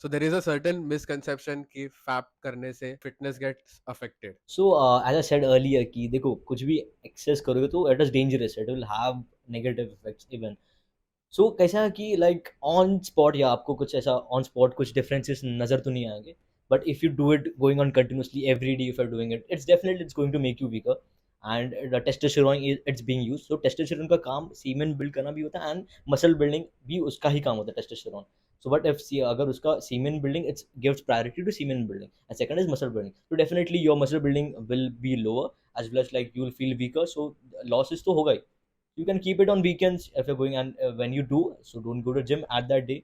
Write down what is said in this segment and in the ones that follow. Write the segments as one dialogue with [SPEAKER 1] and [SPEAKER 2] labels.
[SPEAKER 1] So there is a certain misconception कि fap करने से fitness gets affected.
[SPEAKER 2] So as I said earlier कि देखो कुछ भी एक्सेस करोगे तो it is dangerous, it will have negative effects even. So कैसा है कि like on spot या आपको कुछ ऐसा on spot कुछ differences नज़र तो नहीं आएंगे, but if you do it going on continuously every day if you're doing it, it's definitely it's going to make you weaker. And the testosterone is it's being used, so testosterone का काम semen build करना भी होता है and muscle building भी उसका ही काम होता है testosterone. So what if अगर उसका semen building it gives priority to semen building and second is muscle building, so definitely your muscle building will be lower as well as like you will feel weaker, so losses तो होगा ही. You can keep it on weekends if you're going, and when you do, so don't go to gym at that day.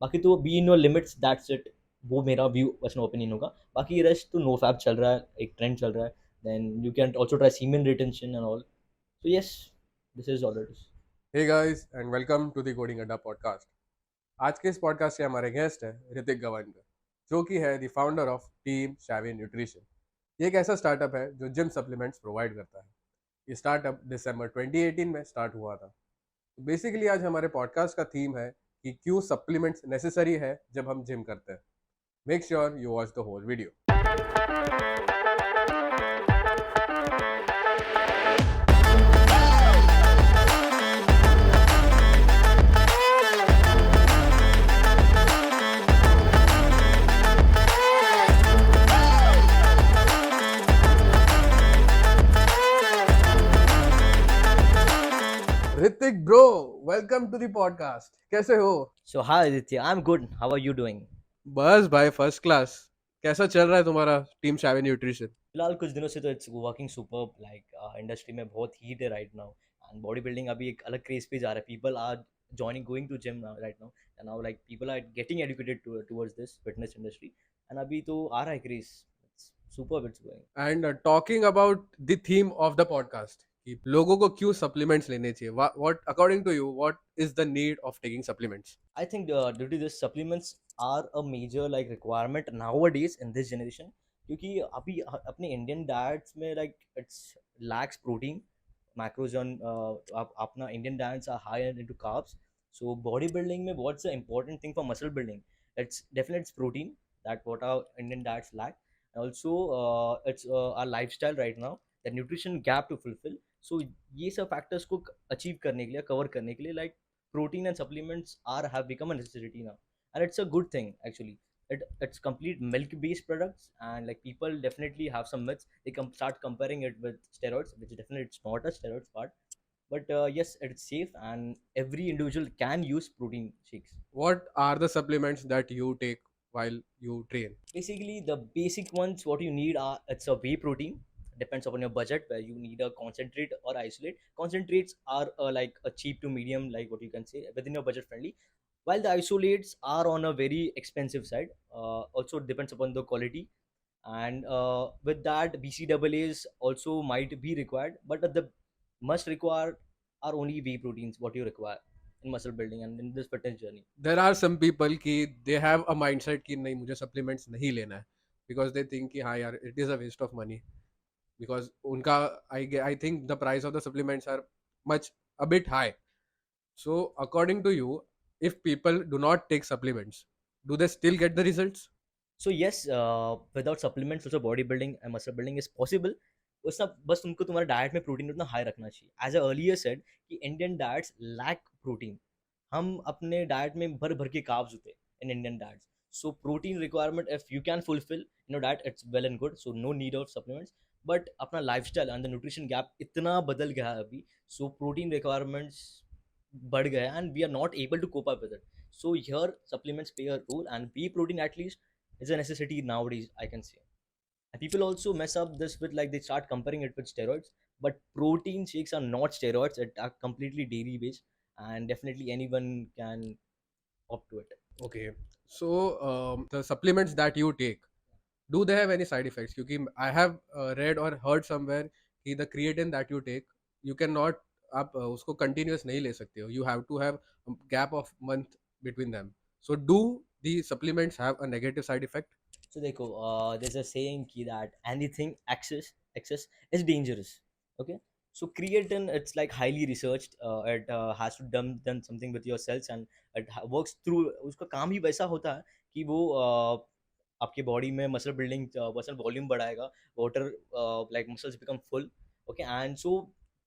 [SPEAKER 2] बाकी तो be in your limits, that's it. वो मेरा view personal opinion होगा. बाकी rest तो no fap चल रहा है, एक ट्रेंड चल रहा है. Then you can also try semen retention and all. So yes, this is all it is.
[SPEAKER 1] Hey guys and welcome to the Coding Adda podcast. आज के इस पॉडकास्ट के हमारे गेस्ट हैं ऋतिक गवानकर, जो कि है the founder of team Shaivi nutrition. ये एक ऐसा स्टार्टअप है जो जिम सप्लीमेंट्स प्रोवाइड करता है. ये स्टार्टअप दिसंबर 2018 में स्टार्ट हुआ था. तो बेसिकली आज हमारे पॉडकास्ट का थीम है कि क्यों सप्लीमेंट्स नेसेसरी है जब हम जिम करते हैं. Make sure you watch the whole video. Hrithik bro, welcome to the podcast. कैसे हो?
[SPEAKER 2] So hi Aditya, I am good. How are you doing?
[SPEAKER 1] बस भाई फर्स्ट क्लास. कैसा चल रहा है तुम्हारा टीम शैवी न्यूट्रिशन?
[SPEAKER 2] फिलहाल कुछ दिनों से तो it's working super. Like industry में बहुत हीट है right now, and body building अभी एक अलग क्रेज पे जा रहा है. People are joining going to gym now right now, and now like people are getting educated towards this fitness industry, and अभी तो आ रहा है craze. It's super, it's going.
[SPEAKER 1] And talking about the theme of the podcast कि लोगों को क्यों supplements लेने चाहिए. What according to you what is the need of taking supplements?
[SPEAKER 2] I think due to this supplements are a major like requirement nowadays in this generation, क्योंकि अभी अपने Indian diets में like it's lacks protein, macros on अपना Indian diets are high into carbs. So bodybuilding में what's the important thing for muscle building? It's definitely it's protein that what our Indian diets lack. Also it's our lifestyle right now, the nutrition gap to fulfill. So ये सब factors को achieve करने के लिए, cover करने के लिए like protein and supplements are have become a necessity now, and it's a good thing actually. It's complete milk based products, and like people definitely have some myths. They start comparing it with steroids, which definitely it's not a steroids part, but yes, it's safe and every individual can use protein shakes.
[SPEAKER 1] What are the supplements that you take while you train?
[SPEAKER 2] Basically the basic ones what you need are, it's a whey protein. Depends upon your budget where you need a concentrate or isolate. Concentrates are like a cheap to medium, like what you can say within your budget friendly, while the isolates are on a very expensive side. Also depends upon the quality, and with that bcaa's also might be required, but the must require are only whey proteins what you require in muscle building and in this fitness journey.
[SPEAKER 1] There are some people कि they have a mindset कि नहीं मुझे supplements नहीं लेना है because they think कि हाँ यार it is a waste of money because उनका I think the price of the supplements are much a bit high. So according to you, if people do not take supplements, do they still get the results?
[SPEAKER 2] So yes, without supplements also bodybuilding and muscle building is possible. उसका बस तुमको तुम्हारे diet में protein उतना high रखना चाहिए. As a earlier said कि Indian diets lack protein. हम अपने डाइट में भर भर के कार्ब्स होते हैं in Indian diets. So protein requirement if you can fulfil in your diet it's well and good, so no need of supplements. But अपना lifestyle and the nutrition gap इतना बदल गया है अभी, सो प्रोटीन रिक्वायरमेंट्स बढ़ गया and we are not able to cope up with it. So here supplements play a role, and pea protein at least is a necessity nowadays, I can say. And people also mess up this with like they start comparing it with steroids, but protein shakes are not steroids. It are completely dairy based, and definitely anyone can opt to it.
[SPEAKER 1] Okay. So the supplements that you take, do they have any side effects? क्योंकि I have read or heard somewhere कि the creatine that you take, you cannot आप उसको continuous नहीं ले सकते हो. You have to have a gap of month between them. So do the supplements have a negative side effect?
[SPEAKER 2] So देखो, there's a saying ki that anything excess is dangerous. Okay, so creatine it's like highly researched. It has to done something with your cells, and it works through. उसका काम ही वैसा होता है कि वो आपके body में मसल बिल्डिंग मसल वॉल्यूम बढ़ाएगा, water like muscles become full, okay, and so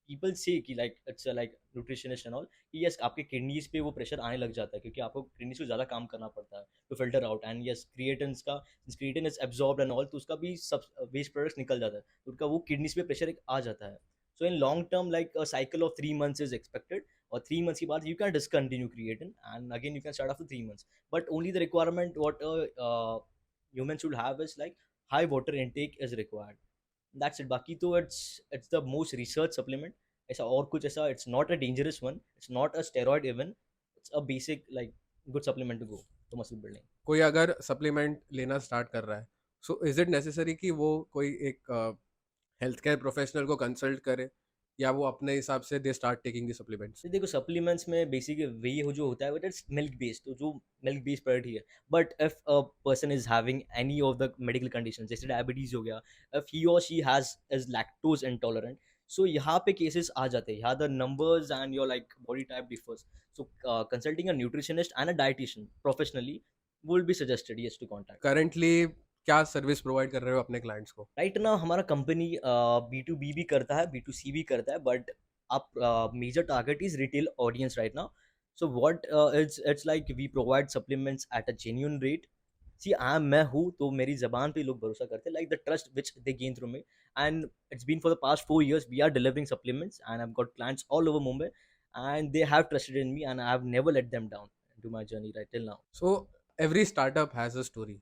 [SPEAKER 2] people से कि like it's like nutritionist and all कि यस आपके किडनीज पे वो प्रेशर आने लग जाता है क्योंकि आपको किडनीज को ज़्यादा काम करना पड़ता है to filter out, and yes creatins का creatine is absorbed and all, तो उसका भी सब वेस्ट प्रोडक्ट्स निकल जाता है, तो उनका वो किडनीज पे प्रेशर एक आ जाता है। So in long term like a cycle of 3 months is expected, और 3 months के बाद you can discontinue creatine and again you can start after 3 months, but only the requirement what humans should have is like high water intake is required. That's it. बाकी तो it's the most research supplement. ऐसा और कुछ ऐसा it's not a dangerous one. It's not a steroid even. It's a basic like good supplement to go to muscle building.
[SPEAKER 1] कोई अगर supplement लेना start कर रहा है, सो इज इट नेसेसरी कि वो कोई एक हेल्थ केयर प्रोफेशनल को कंसल्ट करे, या वो अपने हिसाब से they start taking the supplements?
[SPEAKER 2] तो देखो सप्लीमेंट्स में बेसिक वही हो जो होता है, बट इट्स मिल्क बेस्ड, तो जो मिल्क बेस्ड प्रोडक्ट ही है। But if a person is having any of the medical condition जैसे डायबिटीज हो गया, इफ ही और she has is lactose intolerant, so यहाँ पे केसेस आ जाते हैं, यहाँ the numbers and your like body type differs, so consulting a nutritionist and a dietitian professionally will be suggested yes to contact.
[SPEAKER 1] Currently क्या service provide कर रहे हो अपने क्लाइंट्स को?
[SPEAKER 2] राइट ना हमारा कंपनी बी टू बी भी करता है, बी टू सी भी करता है, बट आप major target is retail audience right now. So what it's like we provide supplements at a genuine rate. See I मैं हूँ तो मेरी जबान पे लोग भरोसा करते हैं, like the trust which they gain through me, and it's been for the past 4 years we are delivering supplements and I have got clients all over Mumbai, and they have trusted in me and I have never let them down to my journey right till now.
[SPEAKER 1] So every startup has a story.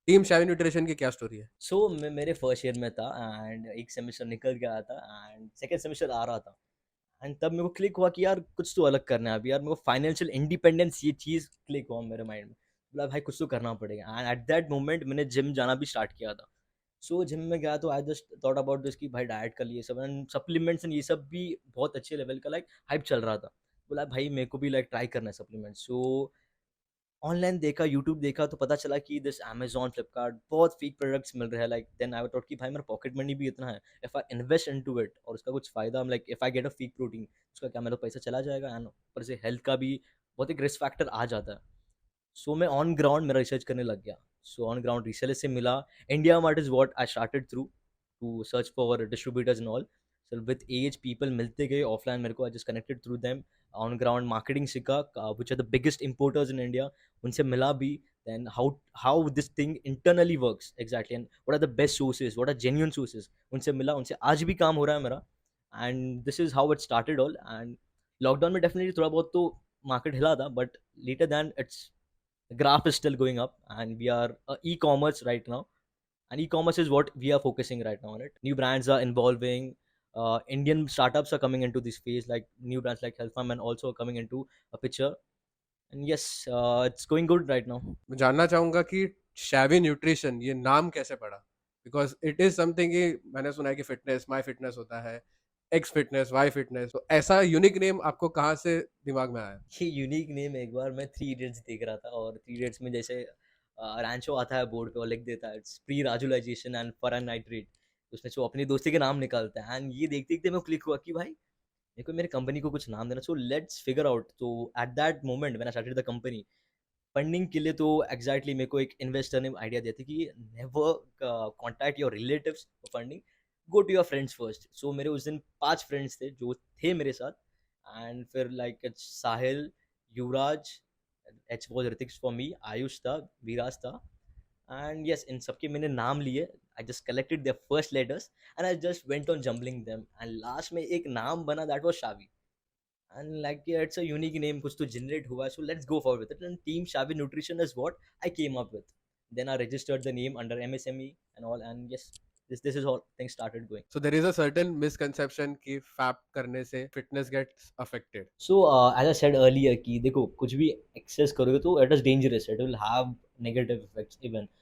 [SPEAKER 1] Team Shaivi nutrition की क्या story है?
[SPEAKER 2] सो मैं मेरे first year में था and एक semester निकल गया था एंड सेकेंड सेमेस्टर आ रहा था, एंड तब मेरे को क्लिक हुआ कि यार कुछ तो अलग करना है अभी, यार मेरे को फाइनेंशियल इंडिपेंडेंस ये चीज़ क्लिक हुआ मेरे माइंड में, बोला भाई कुछ तो करना पड़ेगा, एंड एट दैट मोमेंट मैंने जिम जाना भी स्टार्ट किया था। सो जिम में गया तो I just thought about this कि भाई डाइट कर लिए सब एंड सप्लीमेंट्स एंड ये सब भी बहुत अच्छे लेवल का लाइक हाइप चल रहा था, बोला भाई मेरे को भी लाइक ट्राई करना है सप्लीमेंट। सो ऑनलाइन देखा, यूट्यूब देखा तो पता चला कि दिस अमेजॉन फ्लिपकार्ट बहुत फेक प्रोडक्ट्स मिल रहे हैं, लाइक देन आई थॉट कि भाई मेरा पॉकेट मनी भी इतना है, if I invest into it और उसका कुछ फायदा, like if I get a fake protein उसका क्या मेरा पैसा चला जाएगा, एंड ऊपर से हेल्थ का भी बहुत एक रिस्क फैक्टर आ जाता है। सो मैं ऑन ग्राउंड मेरा रिसर्च करने लग गया। सो ऑन ग्राउंड रिसेलर से मिला, India mart is what I started through to search for distributors and all. So with as people मिलते गए ऑफलाइन, मेरे को I just connected through them, on ground marketing सीखा which are the biggest importers in India, उनसे मिला भी, then how this thing internally works exactly and what are the best sources, what are genuine sources, उनसे मिला, उनसे आज भी काम हो रहा है मेरा, and this is how it started all। and lockdown में डेफिनेटली थोड़ा बहुत तो मार्केट हिला था, but later than its graph is still going up and we are e-commerce right now, and e-commerce is what we are focusing right now on it. New brands are involving, Indian startups are coming into this phase, like new brands like Health Farm and also coming into a picture, and yes, it's going good right now.
[SPEAKER 1] मैं जानना चाहूंगा कि Shaivi nutrition ये नाम कैसे पड़ा, because it is something कि मैंने सुना है कि फिटनेस माई फिटनेस होता है, एक्स फिटनेस, वाई फिटनेस, तो ऐसा यूनिक नेम आपको कहाँ से दिमाग में आया?
[SPEAKER 2] ये यूनिक नेम एक बार मैं थ्री इडियट्स देख रहा था, और थ्री इडियट्स में जैसे रैंचो आता है बोर्ड पे और लिख देता है इट्स प्री राजुलाइजेशन एंड फरन नाइट्रेट, उसमें जो अपनी दोस्ती के नाम निकालता है, एंड ये देखते देखते मैं क्लिक हुआ कि भाई मेरे को मेरे कंपनी को कुछ नाम देना, सो लेट्स फिगर आउट। तो at that moment when I started the company, funding के लिए तो एग्जैक्टली मेरे को एक इन्वेस्टर ने आइडिया दिया था कि never contact your relatives for funding, go to your friends first. So मेरे उस दिन 5 फ्रेंड्स थे जो थे मेरे साथ, एंड फिर like it's Sahil, Yuvraj, H was Hrithik's for me, Ayush था, विराज था, एंड यस इन सबके मैंने नाम लिए, I just collected their first letters and I just went on jumbling them, and last में एक नाम बना, that was Shavi, and like yeah, it's a unique name kuch to generate hua, so let's go forward with it, and team Shavi Nutrition is what I came up with. Then I registered the name under MSME and all, and yes, this is how things started going.
[SPEAKER 1] So there is a certain misconception कि fap करने से fitness gets affected.
[SPEAKER 2] So as I said earlier कि देखो कुछ भी access करोगे तो it is dangerous, it will have negative effects even.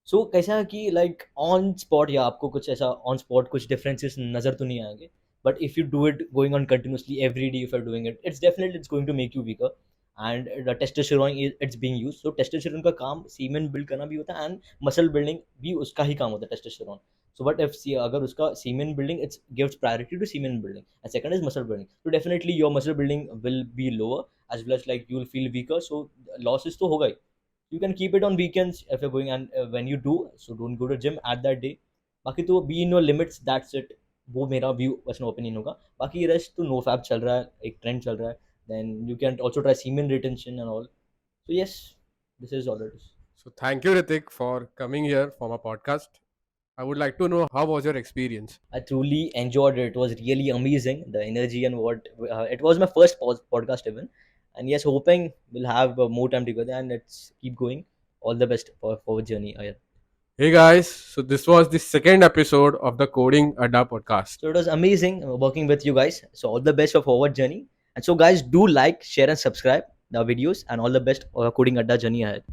[SPEAKER 2] सो कैसा है कि लाइक ऑन स्पॉट या आपको कुछ ऐसा ऑन स्पॉट कुछ डिफरेंसेस नज़र तो नहीं आएंगे, but if you do it going on continuously every day, if you doing it, it's definitely it's going to make you weaker, and the testosterone it's being used. So testosterone का काम सीमेन build करना भी होता है, and muscle building भी उसका ही काम होता है टेस्टोस्टेरोन। सो बट इफ अगर उसका semen building it's gives priority to semen building and second is muscle building, तो definitely your muscle building will be lower as well as like you will feel weaker, so losses तो होगा ही। You can keep it on weekends if you're going, and when you do, so don't go to gym at that day. बाकी तो be in your limits, that's it. वो मेरा view personal opinion होगा. बाकी rest तो no fap चल रहा है, एक ट्रेंड चल रहा है. Then you can also try semen retention and all. So yes, this is all it is.
[SPEAKER 1] So thank you, Ritik, for coming here for my podcast. I would like to know, how was your experience?
[SPEAKER 2] I truly enjoyed it. It was really amazing, the energy and what it was my first podcast even. And yes, hoping we'll have more time together, and let's keep going. All the best for forward journey ahead.
[SPEAKER 1] Hey guys, so this was the second episode of the Coding Adda podcast.
[SPEAKER 2] So it was amazing working with you guys. So all the best for forward journey. And so guys, do like, share, and subscribe the videos. And all the best for coding Adda journey ahead.